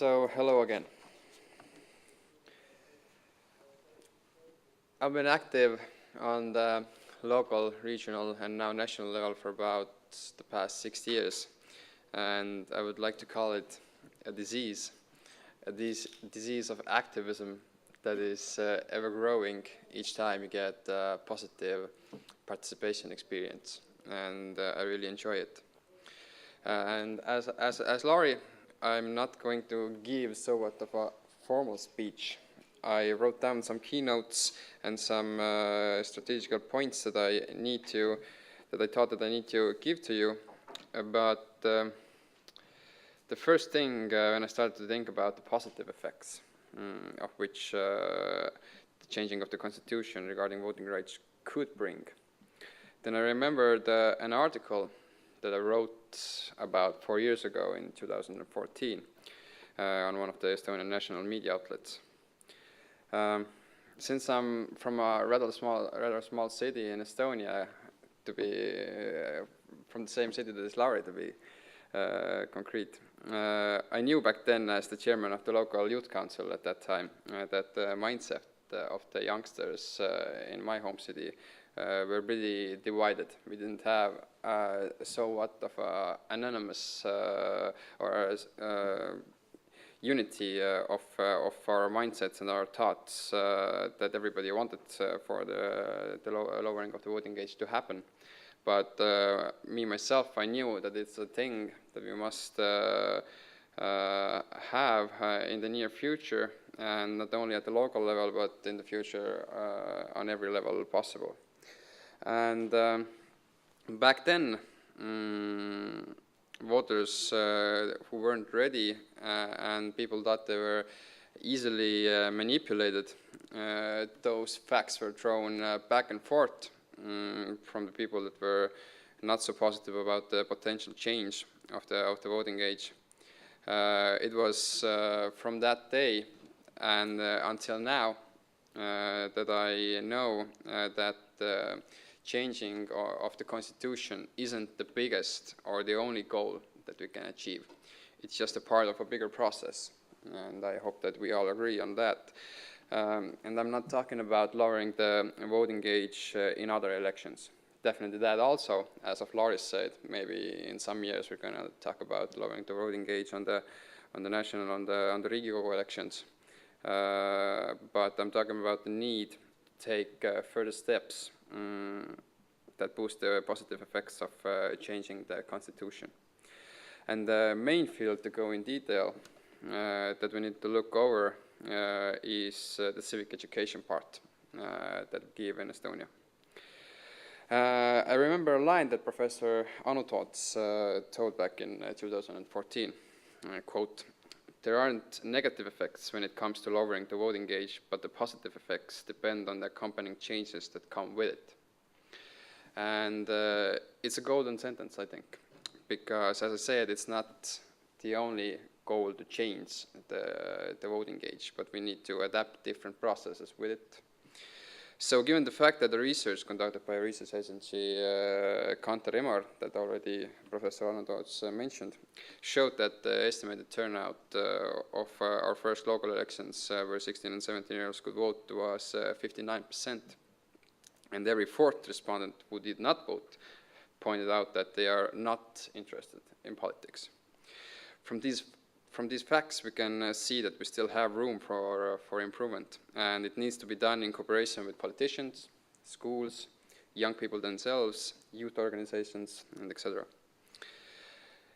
So hello again. I've been active on the local, regional, and now national level for about the past 6 years, and I would like to call it a disease of activism that is ever growing each time you get a positive participation experience, and I really enjoy it. And as Laurie, I'm not going to give somewhat of a formal speech. I wrote down some keynotes and some strategical points that I thought that I need to give to you. But the first thing when I started to think about the positive effects of which the changing of the constitution regarding voting rights could bring, then I remembered an article that I wrote about 4 years ago in 2014 on one of the Estonian national media outlets. Since I'm from a rather small city in Estonia, to be from the same city that is Lauri, to be concrete, I knew back then, as the chairman of the local youth council at that time, that the mindset of the youngsters in my home city were pretty divided. We didn't have somewhat of an anonymous or unity of our mindsets and our thoughts that everybody wanted for the lowering of the voting age to happen. But me, myself, I knew that it's a thing that we must have in the near future, and not only at the local level, but in the future on every level possible. And back then, voters who weren't ready and people thought they were easily manipulated, those facts were thrown back and forth from the people that were not so positive about the potential change of the voting age. It was from that day and until now that I know that changing of the constitution isn't the biggest or the only goal that we can achieve. It's just a part of a bigger process, and I hope that we all agree on that. And I'm not talking about lowering the voting age in other elections. Definitely that also, as of Laurie said, maybe in some years we're going to talk about lowering the voting age on the national, on the Riigikogu elections. But I'm talking about the need to take further steps that boost the positive effects of changing the constitution. And the main field to go in detail that we need to look over is the civic education part that we give in Estonia. I remember a line that Professor Anu Toots told back in 2014, quote, "There aren't negative effects when it comes to lowering the voting age, but the positive effects depend on the accompanying changes that come with it." And it's a golden sentence, I think, because, as I said, it's not the only goal to change the voting age, but we need to adapt different processes with it. So given the fact that the research conducted by a research agency, Kantar Emor, that already Professor Anu Toots mentioned, showed that the estimated turnout of our first local elections where 16 and 17-year-olds could vote was 59%. And every fourth respondent who did not vote pointed out that they are not interested in politics. From these facts, we can see that we still have room for improvement, and it needs to be done in cooperation with politicians, schools, young people themselves, youth organizations, and etc.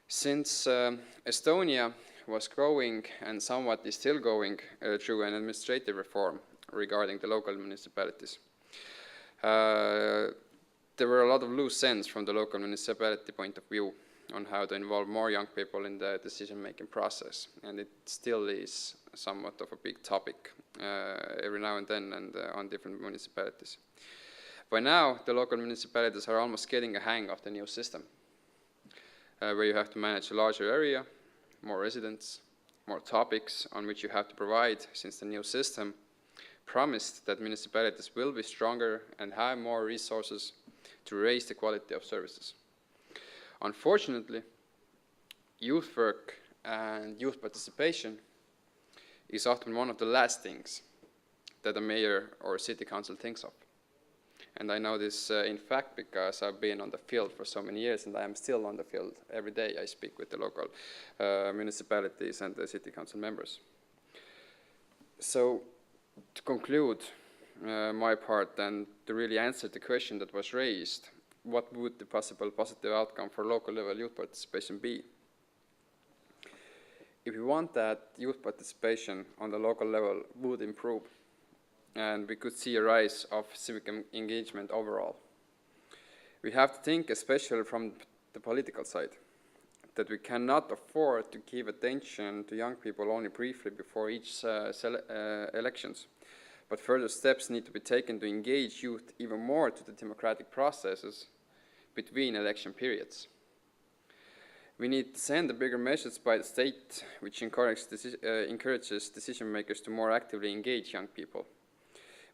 Since Estonia was growing and somewhat is still going through an administrative reform regarding the local municipalities, there were a lot of loose ends from the local municipality point of view on how to involve more young people in the decision-making process, and it still is somewhat of a big topic every now and then and on different municipalities. By now, the local municipalities are almost getting a hang of the new system, where you have to manage a larger area, more residents, more topics on which you have to provide, since the new system promised that municipalities will be stronger and have more resources to raise the quality of services. Unfortunately, youth work and youth participation is often one of the last things that a mayor or city council thinks of. And I know this in fact because I've been on the field for so many years, and I am still on the field. Every day I speak with the local municipalities and the city council members. So to conclude my part and to really answer the question that was raised, what would the possible positive outcome for local level youth participation be? If we want that youth participation on the local level would improve, and we could see a rise of civic engagement overall, we have to think, especially from the political side, that we cannot afford to give attention to young people only briefly before each elections, but further steps need to be taken to engage youth even more to the democratic processes between election periods. We need to send a bigger message by the state, which encourages decision makers to more actively engage young people.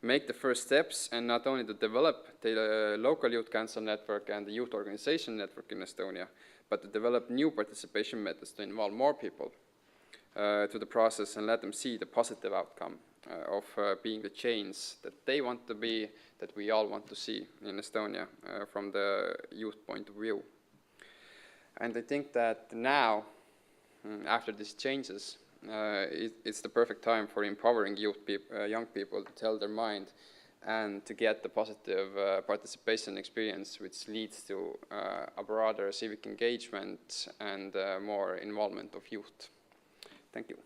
Make the first steps, and not only to develop the local youth council network and the youth organization network in Estonia, but to develop new participation methods to involve more people to the process and let them see the positive outcome of being the change that they want to be, that we all want to see in Estonia from the youth point of view. And I think that now, after these changes, it's the perfect time for empowering young people to tell their mind and to get the positive participation experience, which leads to a broader civic engagement and more involvement of youth. Thank you.